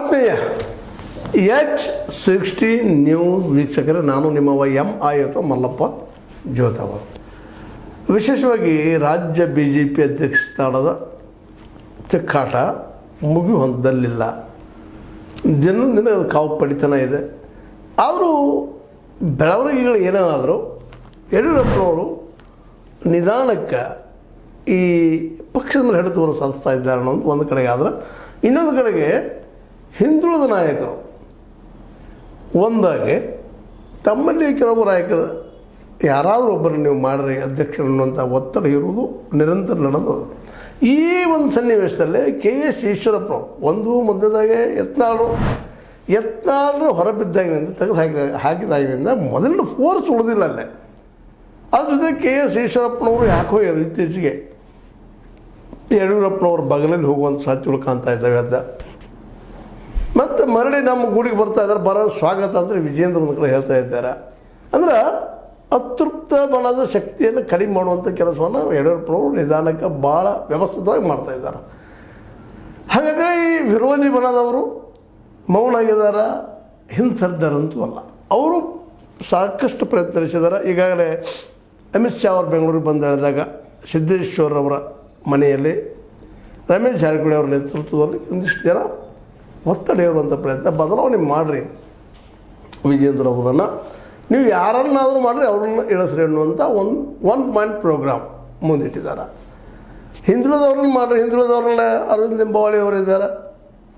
ಆತ್ಮೀಯ H60 news ವೀಕ್ಷಕರೇ, ನಾನು ನಿಮ್ಮವ MI ಅಥವಾ ಮಲ್ಲಪ್ಪ ಜೋತವ. ವಿಶೇಷವಾಗಿ ರಾಜ್ಯ BJP ಅಧ್ಯಕ್ಷ ಸ್ಥಾನದ ತಿಕ್ಕಾಟ ಮುಗಿ ಹೊಂದಲಿಲ್ಲ. ದಿನ ಅದು ಕಾವು ಪಡಿತನ ಇದೆ. ಆದರೂ ಬೆಳವಣಿಗೆಗಳು ಏನಾದರೂ ಯಡಿಯೂರಪ್ಪನವರು ನಿಧಾನಕ್ಕೆ ಈ ಪಕ್ಷದ ಮೇಲೆ ಹಿಡಿತವನ್ನು ಸಾಧಿಸ್ತಾ ಇದ್ದಾರೆ ಅನ್ನೋದು ಒಂದು ಕಡೆಗೆ. ಆದರೆ ಇನ್ನೊಂದು ಕಡೆಗೆ ಹಿಂದುಳಿದ ನಾಯಕರು ಒಂದಾಗಿ ತಮ್ಮಲ್ಲಿ ಕೆಲವು ನಾಯಕರು ಯಾರಾದರೂ ಒಬ್ಬರನ್ನು ನೀವು ಮಾಡಿರಿ ಅಧ್ಯಕ್ಷರು ಅನ್ನುವಂಥ ಒತ್ತಡ ಇರುವುದು ನಿರಂತರ ನಡೆದು ಈ ಒಂದು ಸನ್ನಿವೇಶದಲ್ಲಿ KS ಈಶ್ವರಪ್ಪನವರು ಒಂದು ಮಧ್ಯದಾಗೆ ಯತ್ನಾಳರು ಹೊರಬಿದ್ದಾಗಿನಿಂದ ತೆಗೆದು ಹಾಕಿದಾಗಿನಿಂದ ಮೊದಲಿನ ಫೋರ್ಸ್ ಉಳಿದಿಲ್ಲ ಅಲ್ಲೇ. ಅದ್ರ ಜೊತೆ KS ಈಶ್ವರಪ್ಪನವರು ಯಾಕೋ ಇತ್ತೀಚೆಗೆ ಯಡಿಯೂರಪ್ಪನವ್ರ ಬಗಲಲ್ಲಿ ಹೋಗುವಂಥ ಸಾಧ್ಯಗಳು ಕಾಣ್ತಾ ಇದ್ದಾವೆ. ಅದ ಮತ್ತು ಮರಳಿ ನಮ್ಮ ಗೂಡಿಗೆ ಬರ್ತಾ ಇದ್ದಾರೆ, ಬರೋ ಸ್ವಾಗತ ಅಂದರೆ ವಿಜೇಂದ್ರ ಒಂದು ಕಡೆ ಹೇಳ್ತಾ ಇದ್ದಾರೆ. ಅಂದ್ರೆ ಅತೃಪ್ತ ಬಣದ ಶಕ್ತಿಯನ್ನು ಕಡಿಮೆ ಮಾಡುವಂಥ ಕೆಲಸವನ್ನು ಯಡಿಯೂರಪ್ಪನವರು ನಿಧಾನಕ್ಕೆ ಭಾಳ ವ್ಯವಸ್ಥಿತವಾಗಿ ಮಾಡ್ತಾ ಇದ್ದಾರೆ. ಹಾಗಾದರೆ ಈ ವಿರೋಧಿ ಬಣದವರು ಮೌನ ಆಗಿದ್ದಾರೆ, ಹಿಂಸರಿದ್ದಾರಂತೂ ಅಲ್ಲ. ಅವರು ಸಾಕಷ್ಟು ಪ್ರಯತ್ನ ನಡೆಸಿದ್ದಾರೆ. ಈಗಾಗಲೇ ಅಮಿತ್ ಶಾ ಅವರು ಬೆಂಗಳೂರಿಗೆ ಬಂದು ಹೇಳಿದಾಗ ಸಿದ್ದೇಶ್ವರವರ ಮನೆಯಲ್ಲಿ ರಮೇಶ್ ಜಾರಕಿಹೊಳಿ ಅವರ ನೇತೃತ್ವದಲ್ಲಿ ಒಂದಿಷ್ಟು ಜನ ಒತ್ತಡ ಇರುವಂಥ ಪ್ರಯತ್ನ ಬದಲಾವಣೆ ಮಾಡಿರಿ, ವಿಜೇಂದ್ರ ಅವರನ್ನು ನೀವು ಯಾರನ್ನಾದರೂ ಮಾಡಿರಿ ಅವ್ರನ್ನ ಇಳಿಸ್ರಿ ಅನ್ನುವಂಥ ಒನ್ ಪಾಯಿಂಟ್ ಪ್ರೋಗ್ರಾಮ್ ಮುಂದಿಟ್ಟಿದ್ದಾರೆ. ಹಿಂದುಳಿದವ್ರನ್ನ ಮಾಡಿರಿ, ಹಿಂದುಳಿದವ್ರಲ್ಲೇ ಅರವಿಂದ್ ಲಿಂಬಾವಳಿ ಅವರಿದ್ದಾರೆ,